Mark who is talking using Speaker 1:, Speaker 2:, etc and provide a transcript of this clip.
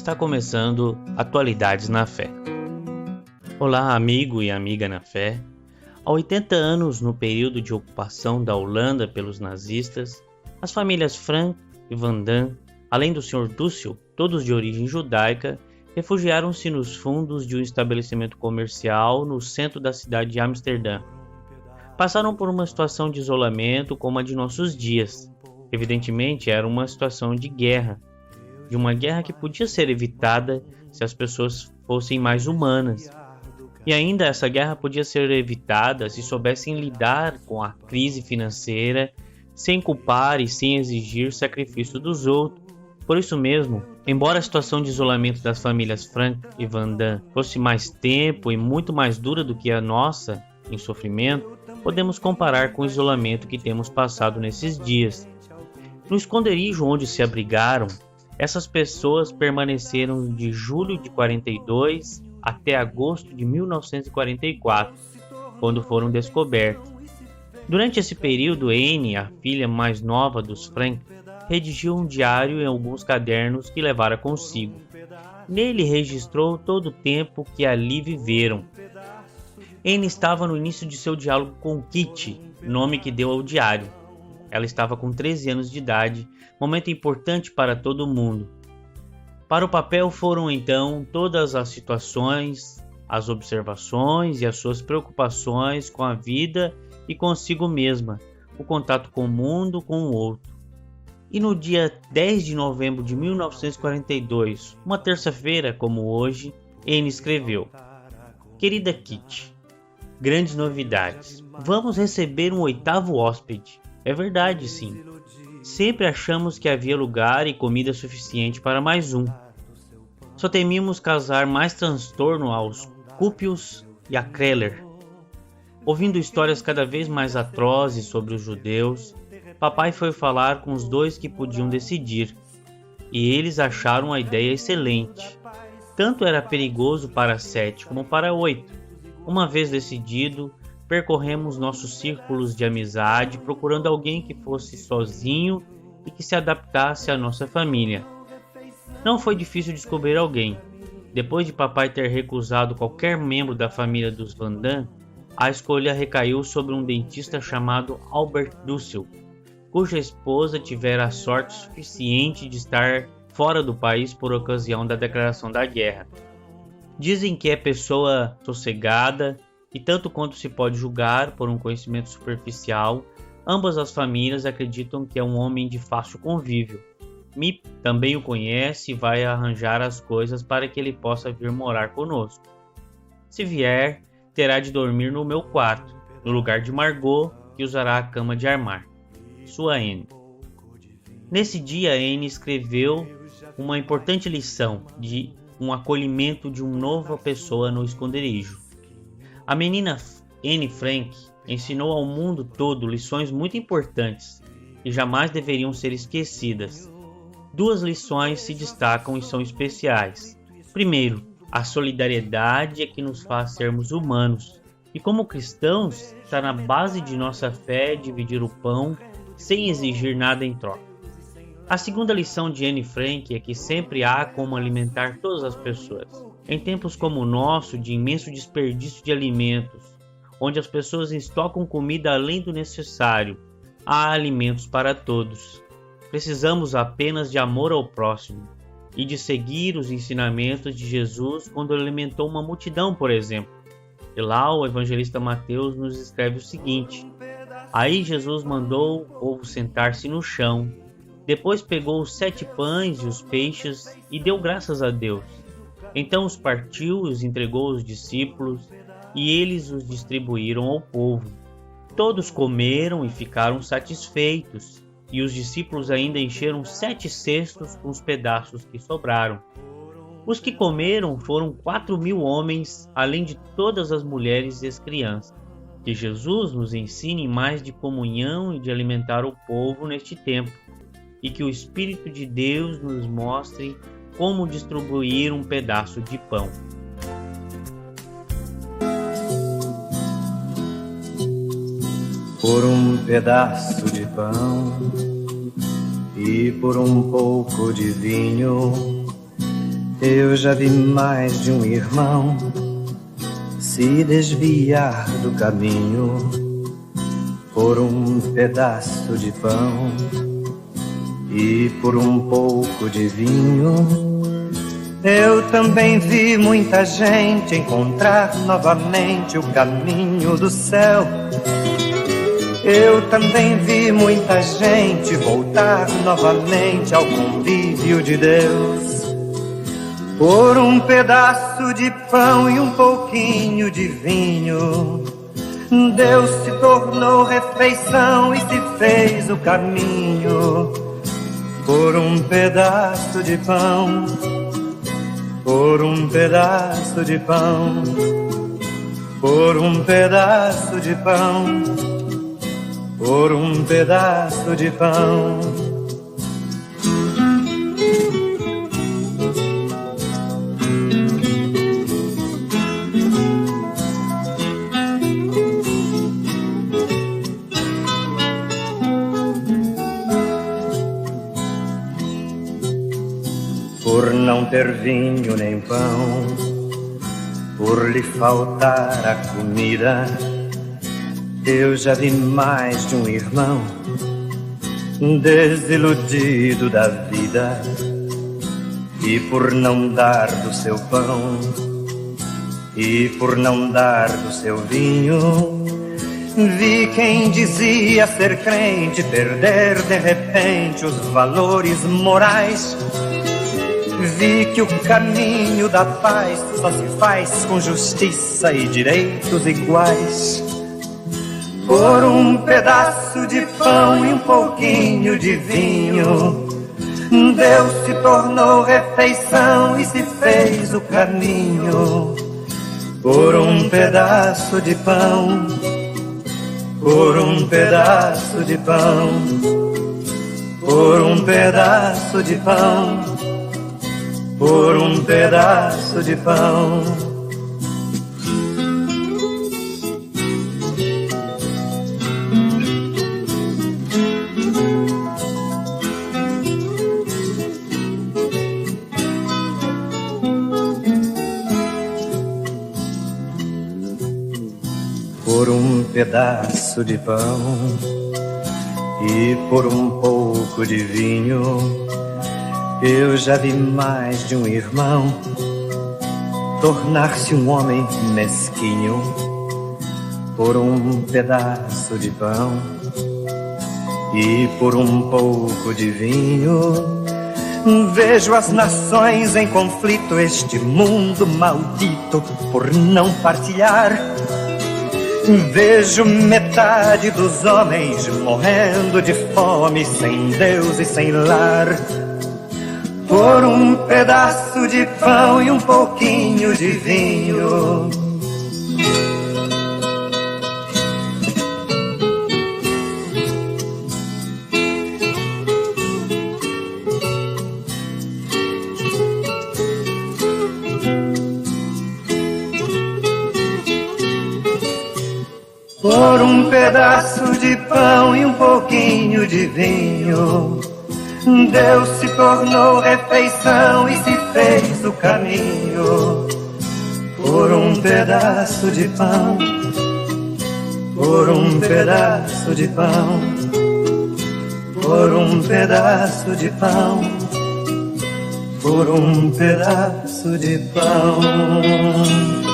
Speaker 1: Está começando Atualidades na Fé. Olá, amigo e amiga na fé. Há 80 anos, no período de ocupação da Holanda pelos nazistas, as famílias Frank e Van Damme, além do Sr. Dussel, todos de origem judaica, refugiaram-se nos fundos de um estabelecimento comercial no centro da cidade de Amsterdã. Passaram por uma situação de isolamento como a de nossos dias. Evidentemente, era uma situação de guerra, de uma guerra que podia ser evitada se as pessoas fossem mais humanas. E ainda essa guerra podia ser evitada se soubessem lidar com a crise financeira sem culpar e sem exigir sacrifício dos outros. Por isso mesmo, embora a situação de isolamento das famílias Frank e Van Damme fosse mais tempo e muito mais dura do que a nossa em sofrimento, podemos comparar com o isolamento que temos passado nesses dias. No esconderijo onde se abrigaram, essas pessoas permaneceram de julho de 42 até agosto de 1944, quando foram descobertos. Durante esse período, Anne, a filha mais nova dos Frank, redigiu um diário em alguns cadernos que levara consigo. Nele registrou todo o tempo que ali viveram. Anne estava no início de seu diálogo com Kitty, nome que deu ao diário. Ela estava com 13 anos de idade, momento importante para todo mundo. Para o papel foram então todas as situações, as observações e as suas preocupações com a vida e consigo mesma, o contato com o mundo, com o outro. E no dia 10 de novembro de 1942, uma terça-feira como hoje, Anne escreveu: Querida Kitty, grandes novidades. Vamos receber um 8º hóspede. É verdade, sim. Sempre achamos que havia lugar e comida suficiente para mais um. Só temíamos causar mais transtorno aos Cúpios e a Kreller. Ouvindo histórias cada vez mais atrozes sobre os judeus, papai foi falar com os dois que podiam decidir, e eles acharam a ideia excelente. Tanto era perigoso para 7 como para 8. Uma vez decidido, percorremos nossos círculos de amizade procurando alguém que fosse sozinho e que se adaptasse à nossa família. Não foi difícil descobrir alguém. Depois de papai ter recusado qualquer membro da família dos Van Damme, a escolha recaiu sobre um dentista chamado Albert Dussel, cuja esposa tivera a sorte suficiente de estar fora do país por ocasião da declaração da guerra. Dizem que é pessoa sossegada e, tanto quanto se pode julgar por um conhecimento superficial, ambas as famílias acreditam que é um homem de fácil convívio. Mip também o conhece e vai arranjar as coisas para que ele possa vir morar conosco. Se vier, terá de dormir no meu quarto, no lugar de Margot, que usará a cama de armar. Sua Anne. Nesse dia, Anne escreveu uma importante lição de um acolhimento de uma nova pessoa no esconderijo. A menina Anne Frank ensinou ao mundo todo lições muito importantes que jamais deveriam ser esquecidas. 2 lições se destacam e são especiais. Primeiro, a solidariedade é que nos faz sermos humanos. E como cristãos, está na base de nossa fé dividir o pão sem exigir nada em troca. A segunda lição de Anne Frank é que sempre há como alimentar todas as pessoas. Em tempos como o nosso, de imenso desperdício de alimentos, onde as pessoas estocam comida além do necessário, há alimentos para todos. Precisamos apenas de amor ao próximo e de seguir os ensinamentos de Jesus quando alimentou uma multidão, por exemplo. E lá o evangelista Mateus nos escreve o seguinte: Aí Jesus mandou o povo sentar-se no chão. Depois pegou os 7 pães e os peixes e deu graças a Deus. Então os partiu e os entregou aos discípulos, e eles os distribuíram ao povo. Todos comeram e ficaram satisfeitos, e os discípulos ainda encheram 7 cestos com os pedaços que sobraram. Os que comeram foram 4.000 homens, além de todas as mulheres e as crianças. Que Jesus nos ensine mais de comunhão e de alimentar o povo neste tempo, e que o Espírito de Deus nos mostre como distribuir um pedaço de pão.
Speaker 2: Por um pedaço de pão e por um pouco de vinho, Eu já vi mais de um irmão se desviar do caminho por um pedaço de pão e por um pouco de vinho. Eu também vi muita gente encontrar novamente o caminho do céu. Eu também vi muita gente voltar novamente ao convívio de Deus. Por um pedaço de pão e um pouquinho de vinho, Deus se tornou refeição e se fez o caminho. Por um pedaço de pão, por um pedaço de pão, por um pedaço de pão, por um pedaço de pão. Por não ter vinho nem pão, por lhe faltar a comida, eu já vi mais de um irmão desiludido da vida. E por não dar do seu pão, e por não dar do seu vinho, vi quem dizia ser crente perder de repente os valores morais. Vi que o caminho da paz só se faz com justiça e direitos iguais. Por um pedaço de pão e um pouquinho de vinho, Deus se tornou refeição e se fez o caminho. Por um pedaço de pão, por um pedaço de pão, por um pedaço de pão, por um pedaço de pão. Por um pedaço de pão e por um pouco de vinho, eu já vi mais de um irmão tornar-se um homem mesquinho. Por um pedaço de pão e por um pouco de vinho, vejo as nações em conflito, este mundo maldito por não partilhar. Vejo metade dos homens morrendo de fome, sem Deus e sem lar. Por um pedaço de pão e um pouquinho de vinho, por um pedaço de pão e um pouquinho de vinho, Deus se tornou refeição e se fez o caminho. Por um pedaço de pão, por um pedaço de pão, por um pedaço de pão, por um pedaço de pão.